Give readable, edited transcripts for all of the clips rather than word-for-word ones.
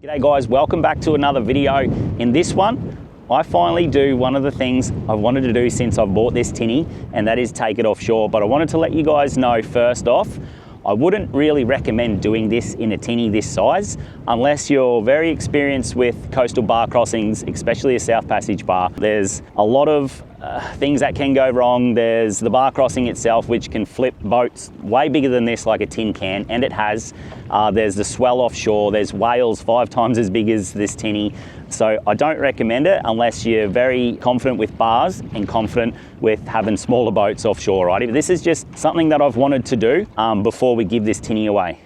G'day guys, welcome back to another video. In this one, I finally do one of the things I've wanted to do since I've bought this tinny, and that is take it offshore. But I wanted to let you guys know first off, I wouldn't really recommend doing this in a tinny this size unless you're very experienced with coastal bar crossings, especially a South Passage bar. There's a lot of things that can go wrong. There's the bar crossing itself, which can flip boats way bigger than this, like a tin can, and it has. There's the swell offshore. There's whales 5 times as big as this tinny. So I don't recommend it unless you're very confident with bars and confident with having smaller boats offshore, right? But this is just something that I've wanted to do before we give this tinny away.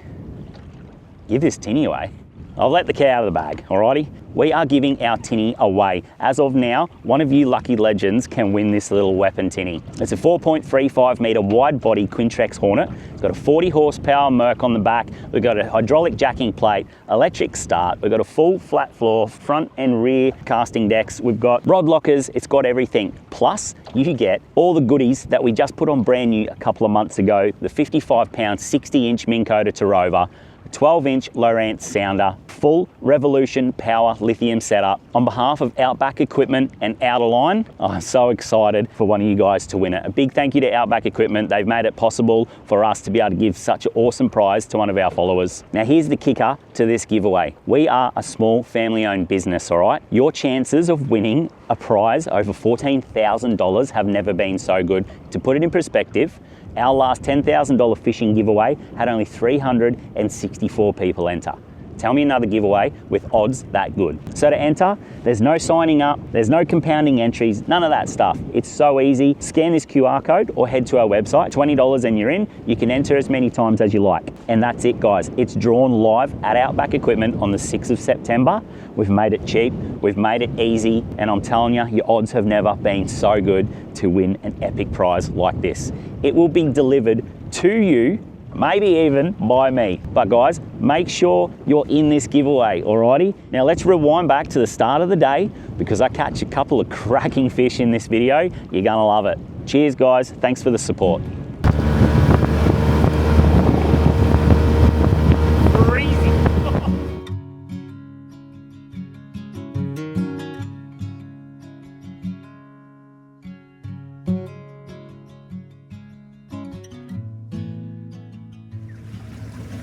Give this tinny away? I'll let the cat out of the bag, alrighty? We are giving our tinny away. As of now, one of you lucky legends can win this little weapon tinny. It's a 4.35 metre wide body Quintrex Hornet. It's got a 40 horsepower Merc on the back. We've got a hydraulic jacking plate, electric start. We've got a full flat floor, front and rear casting decks. We've got rod lockers. It's got everything. Plus, you get all the goodies that we just put on brand new a couple of months ago. The 55-pound, 60-inch Minn Kota to Rover. 12-inch Lowrance sounder, full Revolution power lithium setup. On behalf of Outback Equipment and Outerline, I'm so excited for one of you guys to win it. A big thank you to Outback Equipment. They've made it possible for us to be able to give such an awesome prize to one of our followers. Now here's the kicker to this giveaway. We are a small family-owned business, all right? Your chances of winning a prize over $14,000 have never been so good. To put it in perspective, our last $10,000 fishing giveaway had only 364 people enter. Tell me another giveaway with odds that good. So to enter, there's no signing up, there's no compounding entries, none of that stuff. It's so easy. Scan this QR code or head to our website, $20 and you're in. You can enter as many times as you like. And that's it, guys. It's drawn live at Outback Equipment on the 6th of September. We've made it cheap, we've made it easy, and I'm telling you, your odds have never been so good to win an epic prize like this. It will be delivered to you, maybe even by me. But guys, make sure you're in this giveaway, alrighty? Now let's rewind back to the start of the day because I catch a couple of cracking fish in this video. You're gonna love it. Cheers guys, thanks for the support.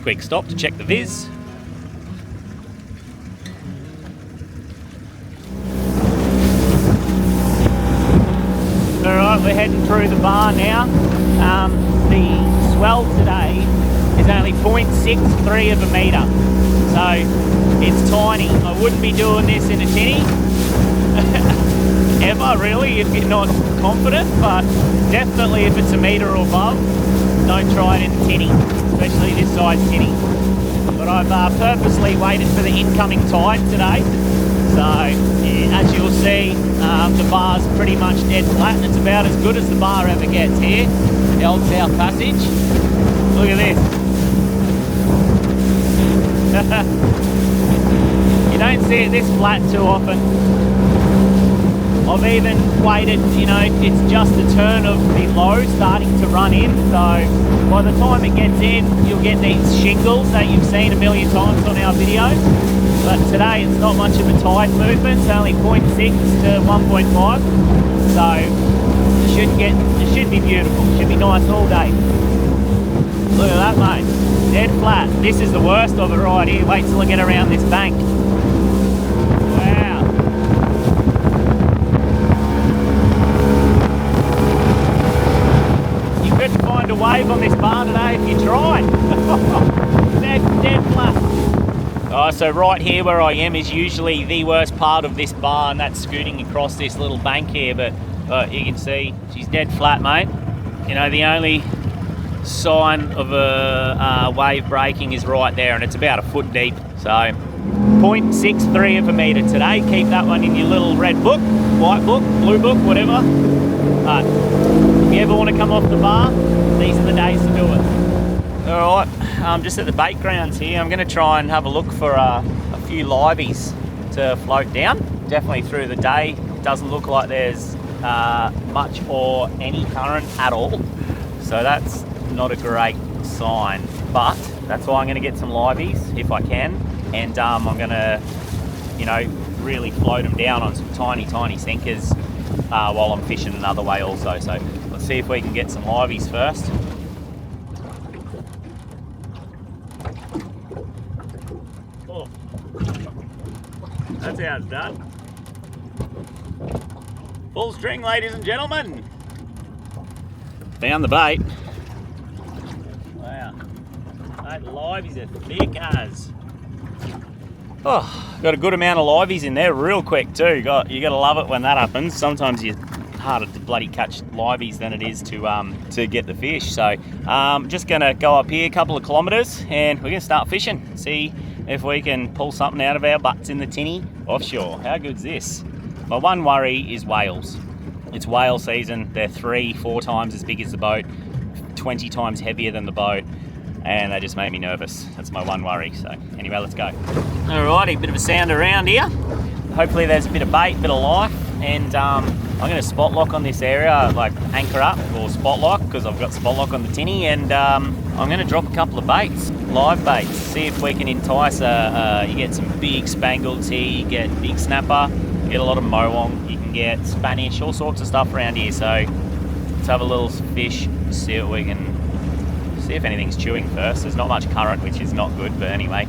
Quick stop to check the viz. Alright, we're heading through the bar now. The swell today is only 0.63 of a metre, so it's tiny. I wouldn't be doing this in a tinny ever really if you're not confident, but definitely if it's a metre or above, don't try it in a tinny, especially this size tinny. But I've purposely waited for the incoming tide today. So yeah, as you'll see, the bar's pretty much dead flat and it's about as good as the bar ever gets here, the old South Passage. Look at this. You don't see it this flat too often. I've even waited, you know, it's just the turn of the low starting to run in, so by the time it gets in, you'll get these shingles that you've seen a million times on our videos. But today it's not much of a tide movement, it's only 0.6 to 1.5, so it should be beautiful, it should be nice all day. Look at that, mate, dead flat. This is the worst of it right here. Wait till I get around this bank. Wave on this bar today if you tried. dead flat. So right here where I am is usually the worst part of this bar, and that's scooting across this little bank here, but you can see she's dead flat, mate. You know, the only sign of a wave breaking is right there, and it's about a foot deep. So 0.63 of a metre today. Keep that one in your little red book, white book, blue book, whatever. But if you ever want to come off the bar, these are the days to do it. All right, I'm just at the bait grounds here. I'm going to try and have a look for a few liveys to float down. Definitely through the day, it doesn't look like there's much or any current at all. So that's not a great sign, but that's why I'm going to get some liveys if I can. and I'm gonna, you know, really float them down on some tiny sinkers while I'm fishing another way also. So let's see if we can get some liveys first. Oh, that's how it's done. Full string, ladies and gentlemen. Found the bait. Wow, that liveys are thick as. Oh, got a good amount of liveys in there real quick too. You got to love it when that happens. Sometimes it's harder to bloody catch liveys than it is to get the fish. So just gonna go up here a couple of kilometres and we're gonna start fishing. See if we can pull something out of our butts in the Tinny offshore. How good's this? My one worry is whales. It's whale season. They're 3-4 times as big as the boat, 20 times heavier than the boat, and they just make me nervous. That's my one worry. So anyway, let's go. Alrighty, bit of a sound around here. Hopefully there's a bit of bait, bit of life, and I'm going to spot lock on this area, like anchor up or spot lock, because I've got spot lock on the Tinny, and I'm going to drop a couple of baits, live baits, see if we can entice you get some big Spangleds here, you get big snapper, you get a lot of mowong, you can get Spanish, all sorts of stuff around here. So let's have a little fish, see what we can, see if anything's chewing first. There's not much current, which is not good, but anyway,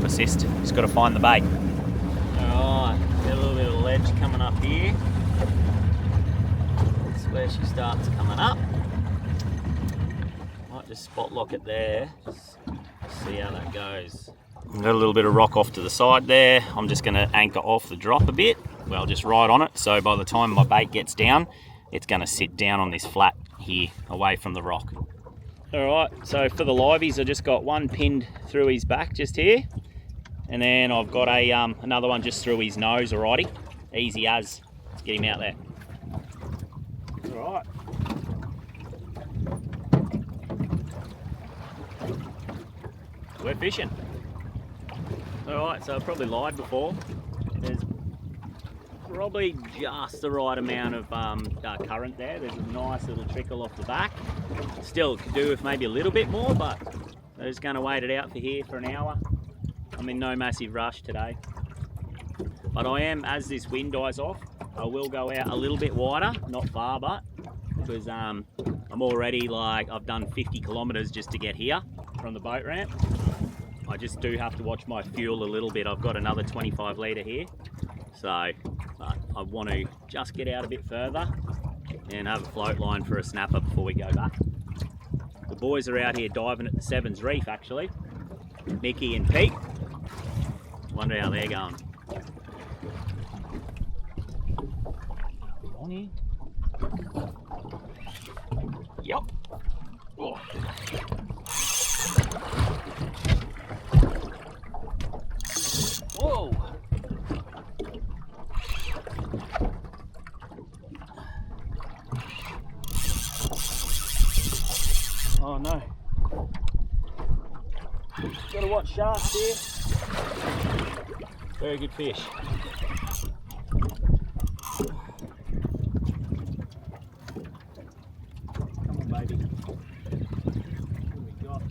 persist, just got to find the bait. Alright, got a little bit of ledge coming up here. That's where she starts coming up. Might just spot lock it there, just see how that goes. Got a little bit of rock off to the side there. I'm just going to anchor off the drop a bit, well, just right on it, so by the time my bait gets down, it's going to sit down on this flat here, away from the rock. Alright, so for the liveys, I just got one pinned through his back just here, and then I've got a another one just through his nose. Alrighty, easy as. Let's get him out there. Alright. We're fishing. Alright, so I probably lied before. There's probably just the right amount of current there. There's a nice little trickle off the back. Still could do with maybe a little bit more, but I'm just going to wait it out for here for an hour. I'm in no massive rush today. But I am, as this wind dies off, I will go out a little bit wider, not far, but because I'm already, like, I've done 50 kilometres just to get here from the boat ramp. I just do have to watch my fuel a little bit. I've got another 25 litre here, so but I want to just get out a bit further and have a float line for a snapper before we go back. The boys are out here diving at the Sevens Reef, actually. Mickey and Pete. Wonder how they're going. On here. Yep. Oh. Whoa. Oh no. Gotta watch sharks here. Very good fish. Come on, baby. What have we got?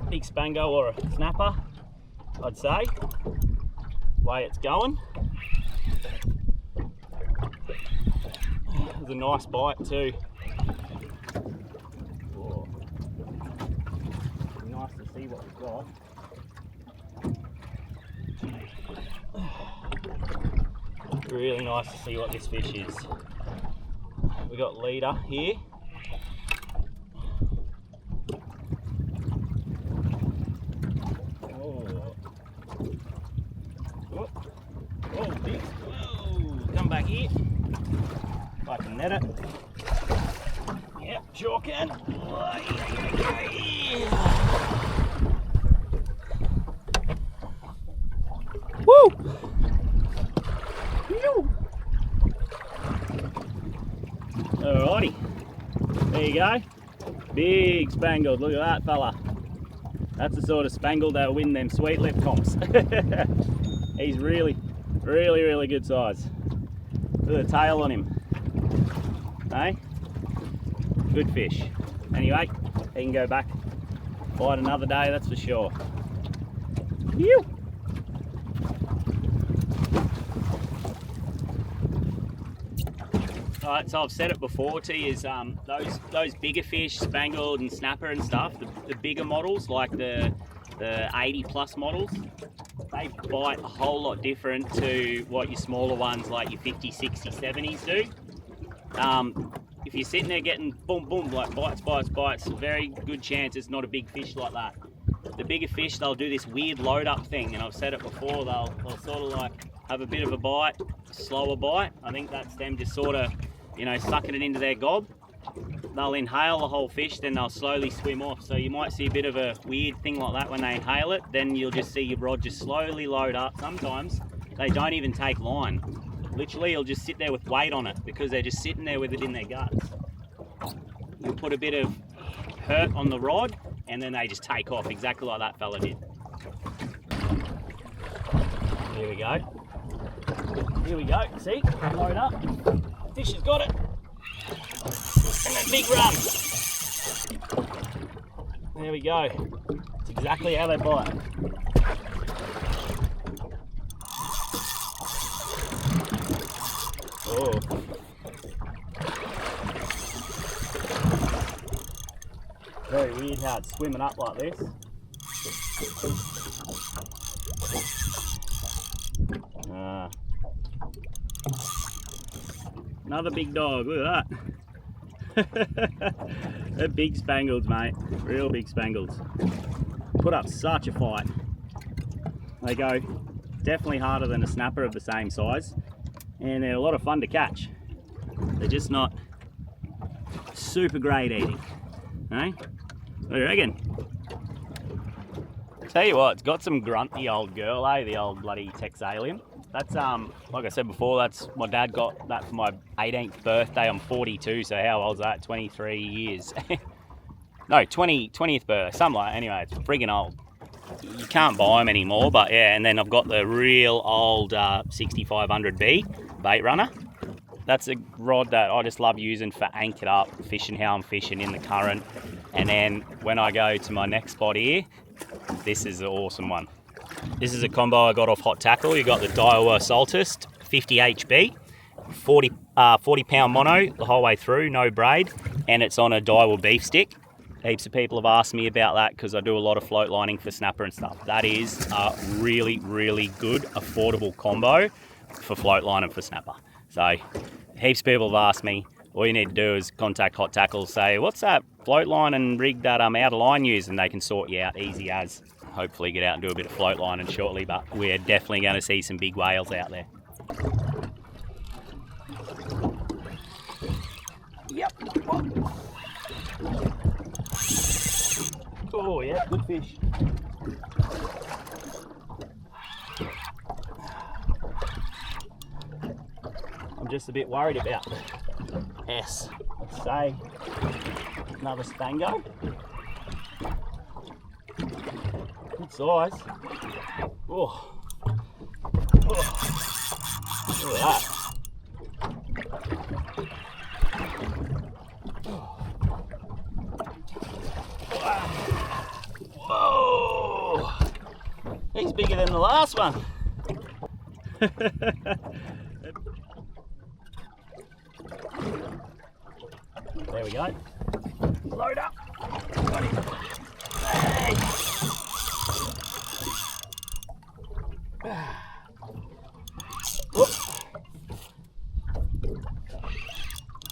Big spango or a snapper, I'd say. Way it's going. It was a nice bite too. Whoa. Nice to see what we've got. Really nice to see what this fish is. We got leader here. Oh, oh, big. Whoa, come back here. If I can net it. Yep, sure can. Woo! Alrighty, there you go. Big Spangled, look at that fella. That's the sort of Spangled that'll win them sweet lip comps. He's really good size. Look at the tail on him. Hey? Good fish. Anyway, he can go back Bite another day, that's for sure. Phew. Alright, so I've said it before to you, is those bigger fish, spangled and snapper and stuff, the bigger models, like the 80 plus models, they bite a whole lot different to what your smaller ones like your 50, 60, 70s do. If you're sitting there getting boom, boom, like bites, very good chance it's not a big fish like that. The bigger fish, they'll do this weird load up thing, and I've said it before, they'll sort of like have a bit of a bite, slower bite. I think that's them just sort of, you know, sucking it into their gob. They'll inhale the whole fish, then they'll slowly swim off. So you might see a bit of a weird thing like that when they inhale it, then you'll just see your rod just slowly load up. Sometimes they don't even take line. Literally, you'll just sit there with weight on it because they're just sitting there with it in their guts. You'll put a bit of hurt on the rod, and then they just take off, exactly like that fella did. Here we go. Here we go, see? Load up. Fish has got it. And a big run. There we go. It's exactly how they bite. Oh. Very weird how it's swimming up like this. Another big dog, look at that. They're big Spangleds, mate. Real big Spangleds. Put up such a fight. They go definitely harder than a snapper of the same size, and they're a lot of fun to catch. They're just not super great eating. Eh? What do you reckon? Tell you what, it's got some grunt, the old girl, eh? The old bloody Texalium. That's, like I said before, that's, my dad got that for my 18th birthday. I'm 42, so how old's that? 23 years. No, 20th birthday, something like that. Anyway, it's friggin' old. You can't buy them anymore, but yeah, and then I've got the real old 6500B bait runner. That's a rod that I just love using for anchored up, fishing how I'm fishing in the current. And then when I go to my next spot here, this is an awesome one. This is a combo I got off Hot Tackle. You got the Daiwa Saltist 50 HB, 40 pound mono the whole way through, no braid, and it's on a Daiwa beef stick. Heaps of people have asked me about that because I do a lot of float lining for snapper and stuff. That is a really, really good, affordable combo for float lining for snapper. So heaps of people have asked me. All you need to do is contact Hot Tackle, say, what's that float line and rig that out of line use, and they can sort you out easy as. Hopefully get out and do a bit of float lining shortly, but we're definitely going to see some big whales out there. Yep. Oh yeah, good fish. I'm just a bit worried about S. Let's say another Spango. Good size. Oh. Look at that. Whoa! He's bigger than the last one. There we go. Load up. Got him. Hey. Whoop.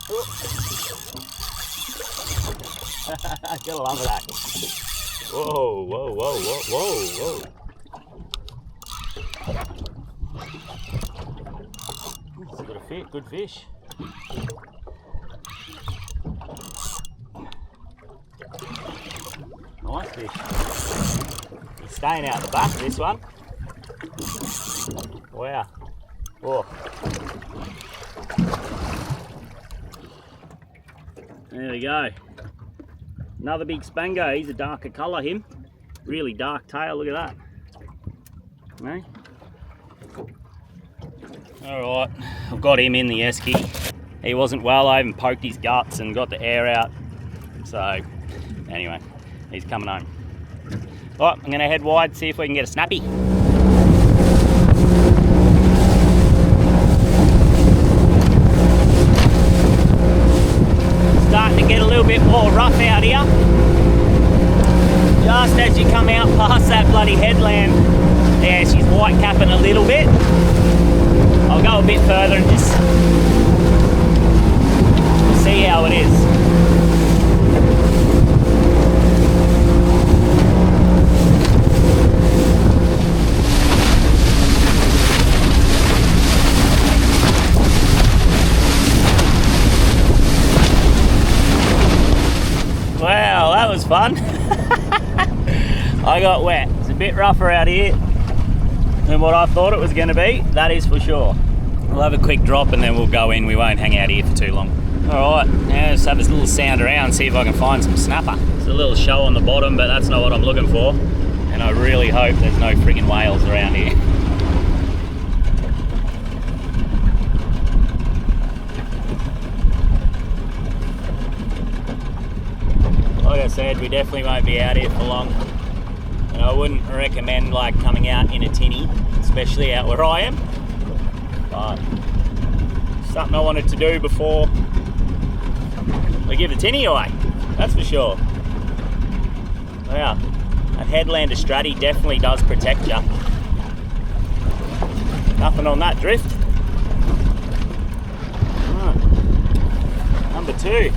Whoop. Gotta love that. Whoa, whoa, whoa, whoa, whoa, whoa. It's a good fit, good fish. Nice fish. He's staying out the back, this one. Wow. Oh. There we go. Another big Spango. He's a darker colour, him. Really dark tail, look at that. No? Alright, I've got him in the esky. He wasn't well, I even poked his guts and got the air out. So, anyway, he's coming home. All right, I'm gonna head wide, see if we can get a snappy. Starting to get a little bit more rough out here. Just as you come out past that bloody headland, yeah, she's white capping a little bit. I'll go a bit further and just see how it is. Wow, that was fun. I got wet. It's a bit rougher out here than what I thought it was going to be, that is for sure. We'll have a quick drop and then we'll go in. We won't hang out here for too long. Alright, now let's have this little sound around, see if I can find some snapper. It's a little show on the bottom, but that's not what I'm looking for. And I really hope there's no friggin' whales around here. Like I said, we definitely won't be out here for long. And I wouldn't recommend like coming out in a tinny, especially out where I am. But something I wanted to do before we give the tinny away, that's for sure. Wow, that headland Australia definitely does protect you. Nothing on that drift. Right. Number 2.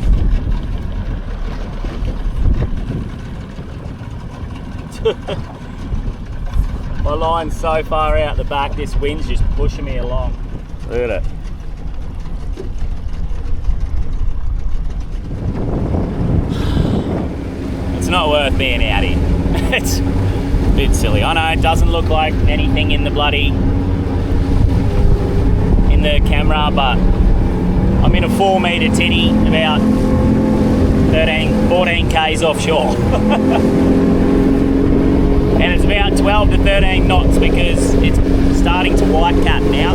My line's so far out the back, this wind's just pushing me along. Look at it. It's not worth being out here. It's a bit silly. I know it doesn't look like anything in the camera, but I'm in a 4 metre tinny about 14 k's offshore. And it's about 12 to 13 knots because it's starting to white cap now.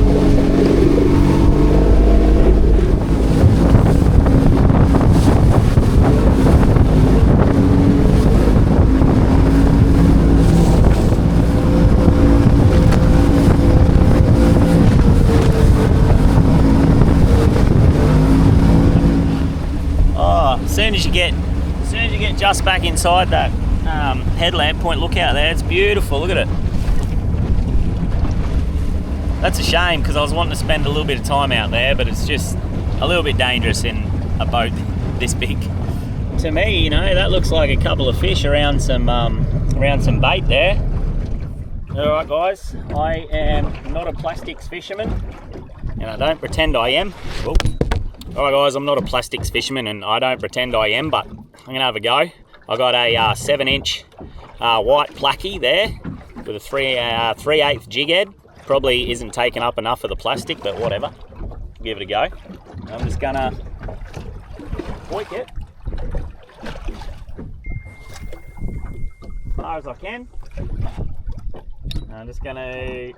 Oh, as soon as you get just back inside that headlamp point, look out there, it's beautiful, look at it. That's a shame because I was wanting to spend a little bit of time out there, but it's just a little bit dangerous in a boat this big. To me, you know, that looks like a couple of fish around some bait there. Alright guys, I am not a plastics fisherman and I don't pretend I am. Alright guys, I'm not a plastics fisherman and I don't pretend I am, but I'm going to have a go. I got a 7-inch white placky there with a 3/8 jig head. Probably isn't taking up enough of the plastic, but whatever. Give it a go. I'm just gonna hoik it as far as I can. I'm just gonna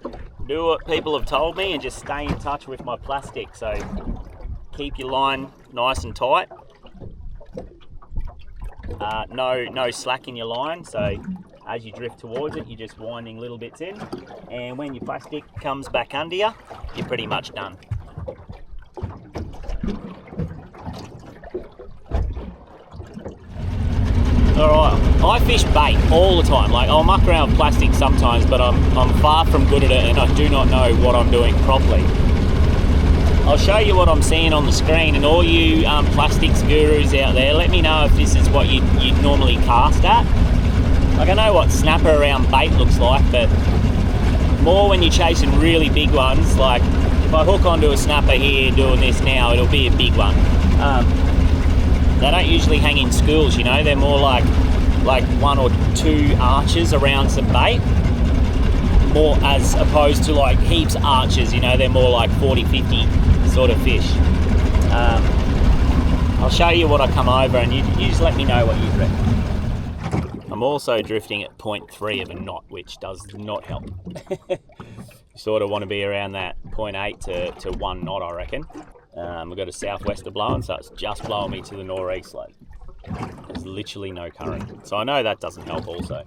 do what people have told me and just stay in touch with my plastic. So keep your line nice and tight. No slack in your line, so as you drift towards it, you're just winding little bits in, and when your plastic comes back under you, you're pretty much done. Alright, I fish bait all the time. Like, I'll muck around with plastic sometimes, but I'm far from good at it and I do not know what I'm doing properly. I'll show you what I'm seeing on the screen, and all you plastics gurus out there, let me know if this is what you normally cast at. Like, I know what snapper around bait looks like, but more when you're chasing really big ones. Like, if I hook onto a snapper here doing this now, it'll be a big one. They don't usually hang in schools, you know, they're more like 1 or 2 arches around some bait. More as opposed to like heaps of arches, you know, they're more like 40, 50 sort of fish. I'll show you what I come over and you just let me know what you reckon. I'm also drifting at 0.3 of a knot, which does not help. You sort of want to be around that 0.8 to 1 knot, I reckon. We've got a southwester blowing, so it's just blowing me to the nor'east. Like, there's literally no current. So I know that doesn't help also.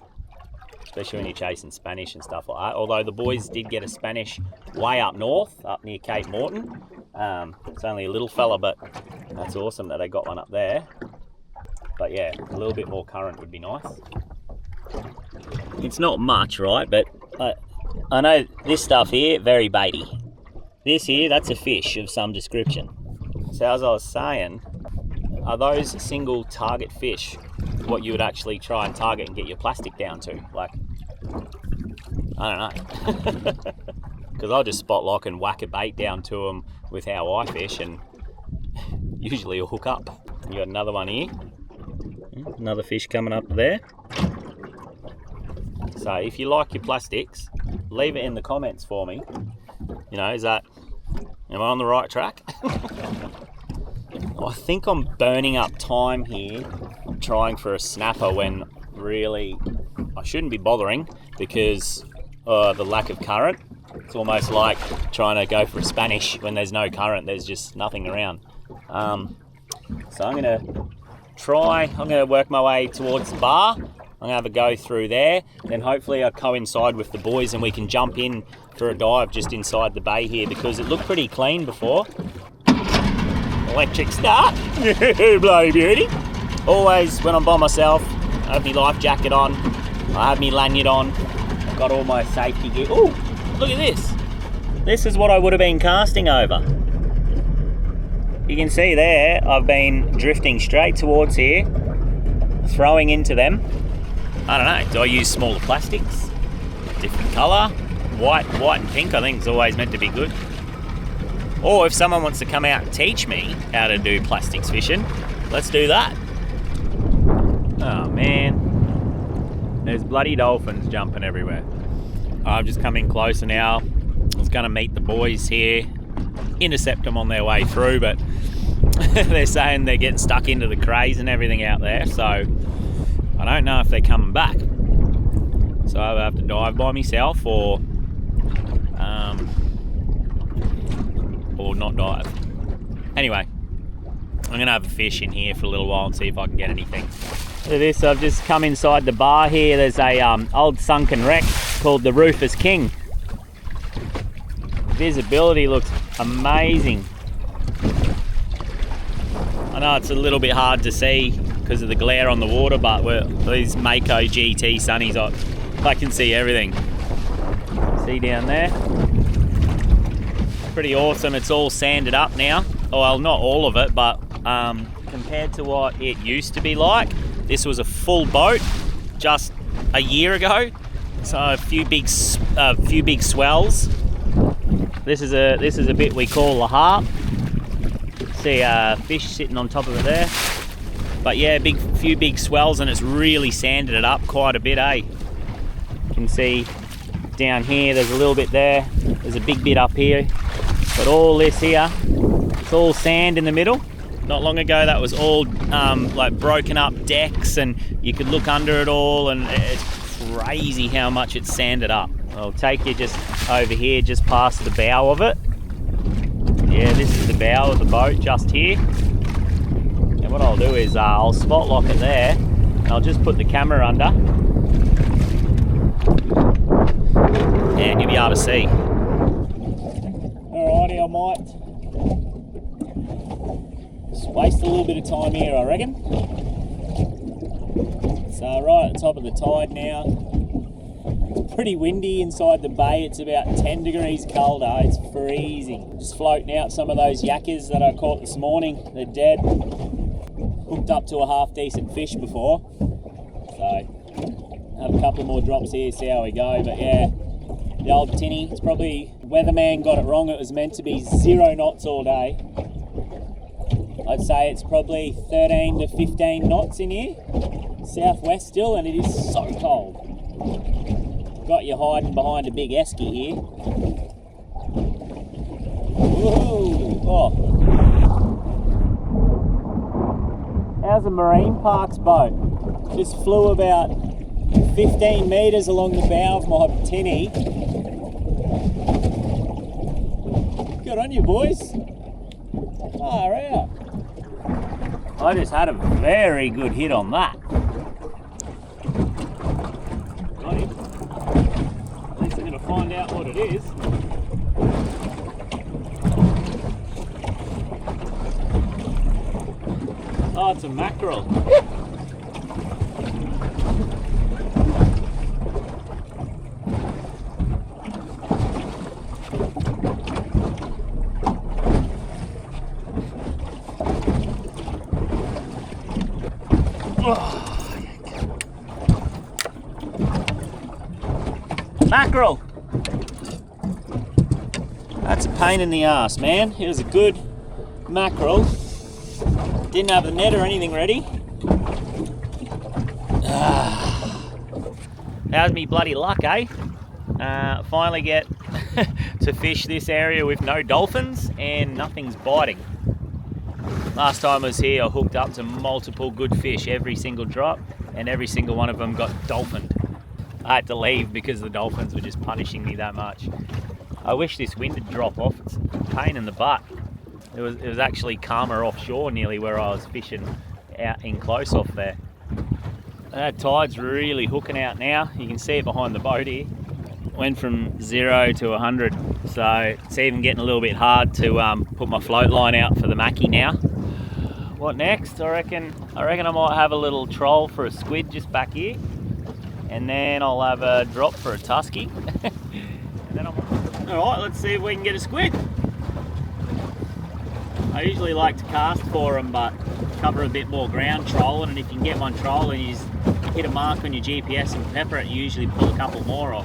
especially when you're chasing Spanish and stuff like that. Although the boys did get a Spanish way up north, up near Cape Morton. It's only a little fella, but that's awesome that they got one up there. But yeah, a little bit more current would be nice. It's not much, right? But I know this stuff here, very baity. This here, that's a fish of some description. So as I was saying, are those single target fish what you would actually try and target and get your plastic down to? Like, I don't know. Because I'll just spot lock and whack a bait down to them with how I fish, and usually it'll hook up. You got another one here. Another fish coming up there. So if you like your plastics, leave it in the comments for me. You know, am I on the right track? I think I'm burning up time here. I'm trying for a snapper when really I shouldn't be bothering because the lack of current. It's almost like trying to go for a Spanish when there's no current, there's just nothing around. So I'm gonna work my way towards the bar. I'm gonna have a go through there, then hopefully I'll coincide with the boys and we can jump in for a dive just inside the bay here because it looked pretty clean before. Electric start. Bloody beauty. Always when I'm by myself, I have my life jacket on, I have my lanyard on, I've got all my safety gear. Oh, look at this. This is what I would have been casting over. You can see there, I've been drifting straight towards here, throwing into them. I don't know, do I use smaller plastics? Different colour? White and pink I think is always meant to be good. Or if someone wants to come out and teach me how to do plastics fishing, let's do that. Oh man, there's bloody dolphins jumping everywhere. I'm just coming closer now. I was going to meet the boys here, intercept them on their way through, but they're saying they're getting stuck into the crays and everything out there, so I don't know if they're coming back. So I have to dive by myself or not dive. Anyway, I'm going to have a fish in here for a little while and see if I can get anything. Look at this, I've just come inside the bar here. There's a old sunken wreck called the Rufus King. Visibility looks amazing. I know it's a little bit hard to see because of the glare on the water, but these Mako GT sunnies, I can see everything. See down there? Pretty awesome. It's all sanded up now. Well, not all of it, but compared to what it used to be like, this was a full boat just a year ago. So a few big swells. This is a bit we call the harp. See a fish sitting on top of it there. But yeah, few big swells, and it's really sanded it up quite a bit, eh? You can see down here, there's a little bit there. There's a big bit up here. But all this here, it's all sand in the middle. Not long ago, that was all like broken up decks, and you could look under it all, and it's crazy how much it's sanded up. I'll take you just over here, just past the bow of it. Yeah, this is the bow of the boat, just here. And what I'll do is I'll spot lock it there, and I'll just put the camera under, and you'll be able to see. Alrighty, I might just waste a little bit of time here, I reckon. So right at the top of the tide now. It's pretty windy inside the bay. It's about 10 degrees colder. It's freezing. Just floating out some of those yakkers that I caught this morning. They're dead. Hooked up to a half decent fish before. So have a couple more drops here, see how we go. But yeah, the old Tinny, it's probably, weatherman got it wrong. It was meant to be 0 knots all day. I'd say it's probably 13 to 15 knots in here. Southwest still, and it is so cold. Got you hiding behind a big esky here. Woohoo! Oh. How's a marine parks boat? Just flew about 15 metres along the bow of my Tinny. Good on you, boys. Far out. I just had a very good hit on that. Got him. find out what it is. Oh, it's a mackerel. Mackerel! That's a pain in the ass, man. It was a good mackerel. Didn't have the net or anything ready. How's me bloody luck, eh? Finally get to fish this area with no dolphins and nothing's biting. Last time I was here, I hooked up to multiple good fish every single drop, and every single one of them got dolphined. I had to leave because the dolphins were just punishing me that much. I wish this wind would drop off. It's a pain in the butt. It was actually calmer offshore nearly where I was fishing out in close off there. That tide's really hooking out now. You can see it behind the boat here. Went from 0 to 100, so it's even getting a little bit hard to put my float line out for the mackie now. What next? I reckon I might have a little troll for a squid just back here, and then I'll have a drop for a tusky. And then all right, let's see if we can get a squid. I usually like to cast for them, but cover a bit more ground trolling, and if you can get one troll and you just hit a mark on your GPS and pepper it, you usually pull a couple more off.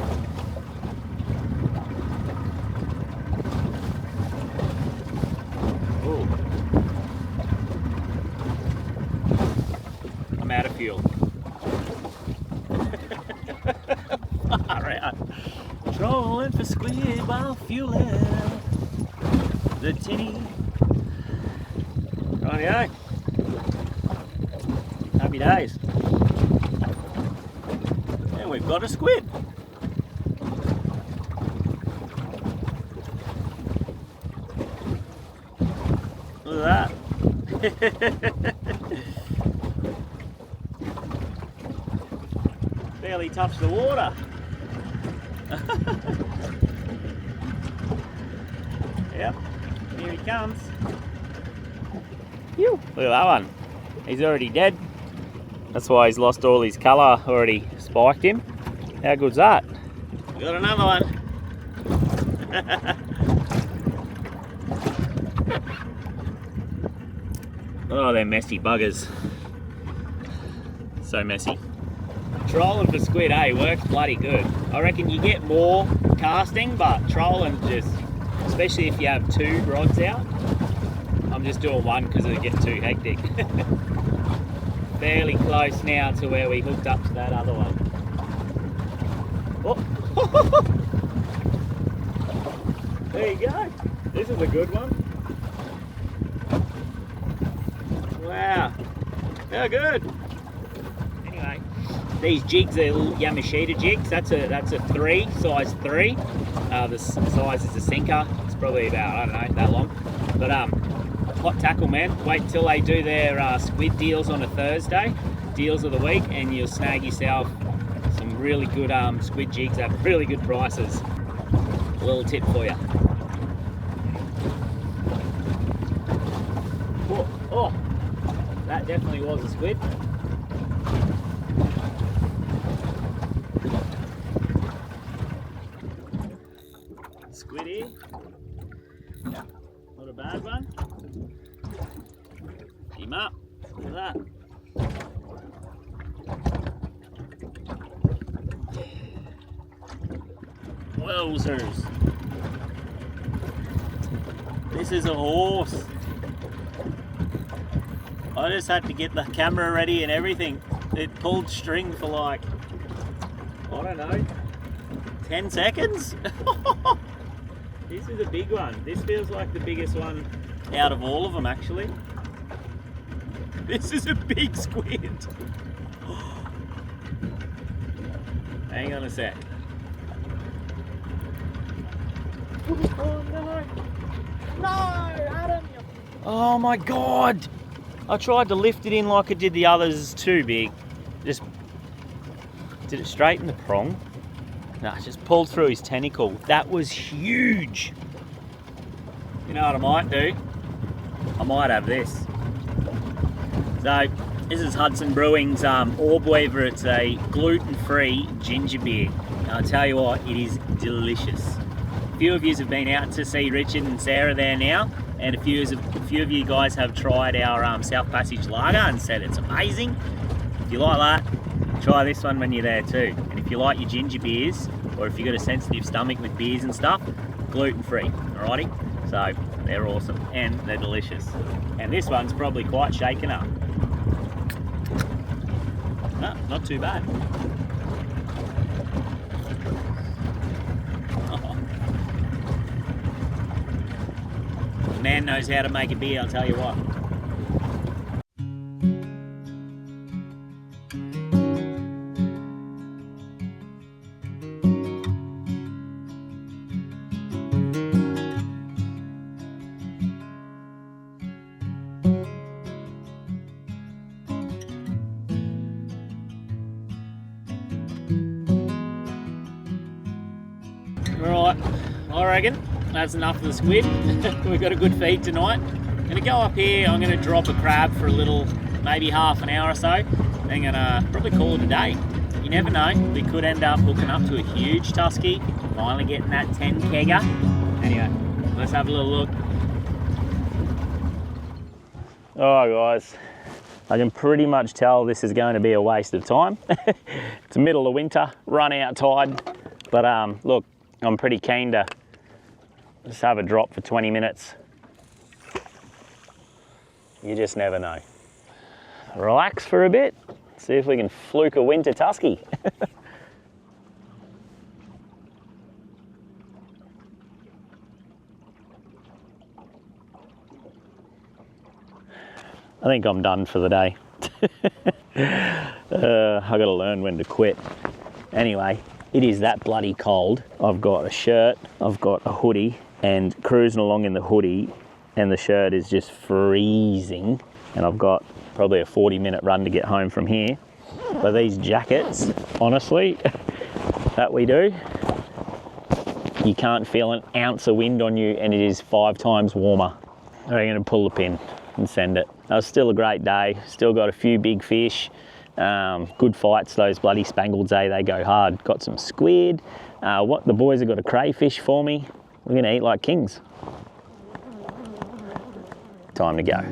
Ooh. I'm out of fuel. Far out. Trolling for squid while fueling the Tinny. Rightio. Happy days. And we've got a squid. Look at that. Barely touched the water. Yep, here he comes. Look at that one. He's already dead. That's why he's lost all his colour, already spiked him. How good's that? We got another one. Oh, they're messy buggers. So messy. Trolling for squid, eh? Works bloody good. I reckon you get more casting, but trolling just, especially if you have 2 rods out. I'm just doing one because it gets too hectic. Fairly close now to where we hooked up to that other one. Oh. There you go. This is a good one. Wow. How good. Anyway, these jigs are little Yamashita jigs. That's a 3, size 3. The size is a sinker. It's probably about, I don't know, that long. But hot tackle, man. Wait until they do their squid deals on a Thursday, deals of the week, and you'll snag yourself some really good squid jigs at really good prices. A little tip for you. Oh, that definitely was a squid. Squid here. Not a bad one. Him up. Look at that. Wowzers. This is a horse. I just had to get the camera ready and everything. It pulled string for like, I don't know, 10 seconds? This is a big one. This feels like the biggest one out of all of them, actually. This is a big squid. Hang on a sec. Oh no! No, Adam! Oh my God! I tried to lift it in like I did the others. It's too big. Just did it straight in the prong. Nah, just pulled through his tentacle. That was huge. You know what I might do? I might have this. So, this is Hudson Brewing's Orb Weaver. It's a gluten-free ginger beer. And I'll tell you what, it is delicious. A few of you have been out to see Richard and Sarah there now, and a few of you guys have tried our South Passage Lager and said it's amazing. If you like that, try this one when you're there too. And if you like your ginger beers, or if you've got a sensitive stomach with beers and stuff, gluten-free, alrighty? So, they're awesome, and they're delicious. And this one's probably quite shaken up. No, not too bad. Oh. The man knows how to make a beer, I'll tell you what. Right, I reckon that's enough of the squid. We've got a good feed tonight. I'm gonna go up here, I'm gonna drop a crab for a little, maybe half an hour or so. Then gonna probably call it a day. You never know, we could end up hooking up to a huge tusky, finally getting that 10 kegger. Anyway, let's have a little look. Alright guys, I can pretty much tell this is going to be a waste of time. It's the middle of winter, run out tide, but look, I'm pretty keen to just have a drop for 20 minutes. You just never know. Relax for a bit, see if we can fluke a winter tusky. I think I'm done for the day. I gotta learn when to quit. Anyway, it is that bloody cold. I've got a shirt, I've got a hoodie, and cruising along in the hoodie, and the shirt is just freezing. And I've got probably a 40-minute run to get home from here. But these jackets, honestly, that we do, you can't feel an ounce of wind on you, and it is 5 times warmer. I'm gonna pull the pin and send it. That was still a great day. Still got a few big fish. Good fights, those bloody Spangleds, they go hard. Got some squid. The boys have got a crayfish for me. We're gonna eat like kings. Time to go.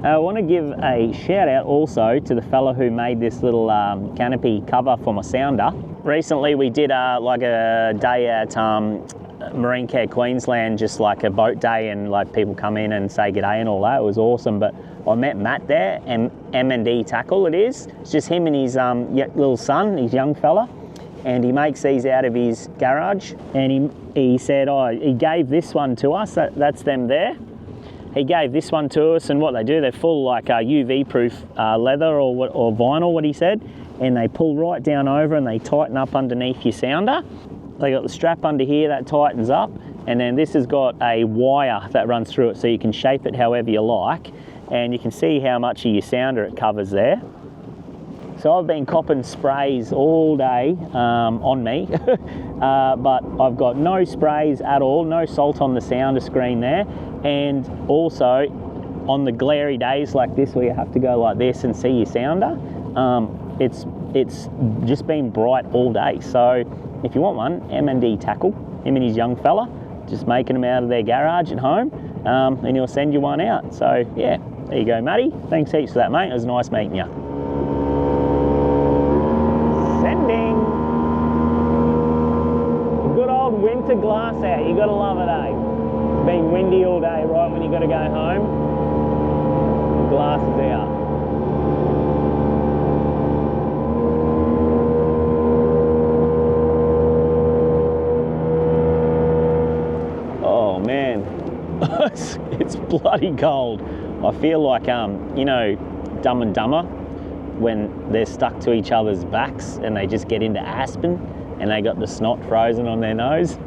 I want to give a shout out also to the fella who made this little canopy cover for my sounder. Recently we did like a day at Marine Care Queensland, just like a boat day, and like people come in and say g'day and all that. It was awesome. But I met Matt there, and M&D Tackle it is. It's just him and his little son, his young fella, and he makes these out of his garage. And he said, oh, he gave this one to us. That's them there. He gave this one to us, and what they do, they're full like UV-proof leather or vinyl, what he said, and they pull right down over and they tighten up underneath your sounder. They got the strap under here that tightens up, and then this has got a wire that runs through it so you can shape it however you like, and you can see how much of your sounder it covers there. So I've been copping sprays all day on me, but I've got no sprays at all, no salt on the sounder screen there. And also on the glary days like this where you have to go like this and see your sounder, it's just been bright all day. So if you want one, M&D Tackle, him and his young fella, just making them out of their garage at home, and he'll send you one out. So yeah, there you go, Matty. Thanks heaps for that, mate. It was nice meeting you. Sending. Good old winter glass out. You gotta love it, eh? It's been windy all day, right when you gotta go home. The glass is out. Oh man, it's bloody cold. I feel like, you know, Dumb and Dumber, when they're stuck to each other's backs and they just get into Aspen. and they got the snot frozen on their nose.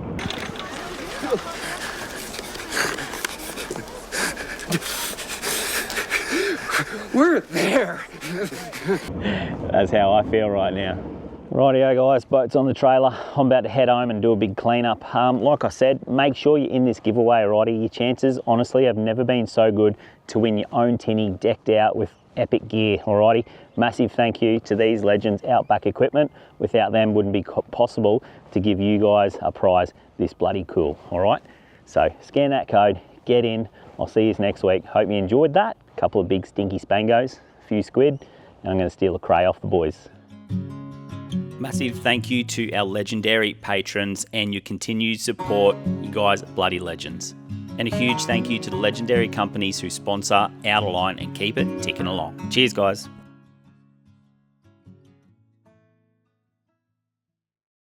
We're there. That's how I feel right now. Rightio guys, boat's on the trailer. I'm about to head home and do a big cleanup. Like I said, make sure you're in this giveaway, alrighty? Your chances, honestly, have never been so good to win your own tinny decked out with epic gear, alrighty? Massive thank you to these legends, Outback Equipment. Without them, wouldn't be possible to give you guys a prize this bloody cool, alright? So scan that code, get in. I'll see you next week. Hope you enjoyed that. A couple of big stinky spangos, a few squid, and I'm going to steal a cray off the boys. Massive thank you to our legendary patrons and your continued support. You guys are bloody legends. And a huge thank you to the legendary companies who sponsor Out of Line and keep it ticking along. Cheers guys.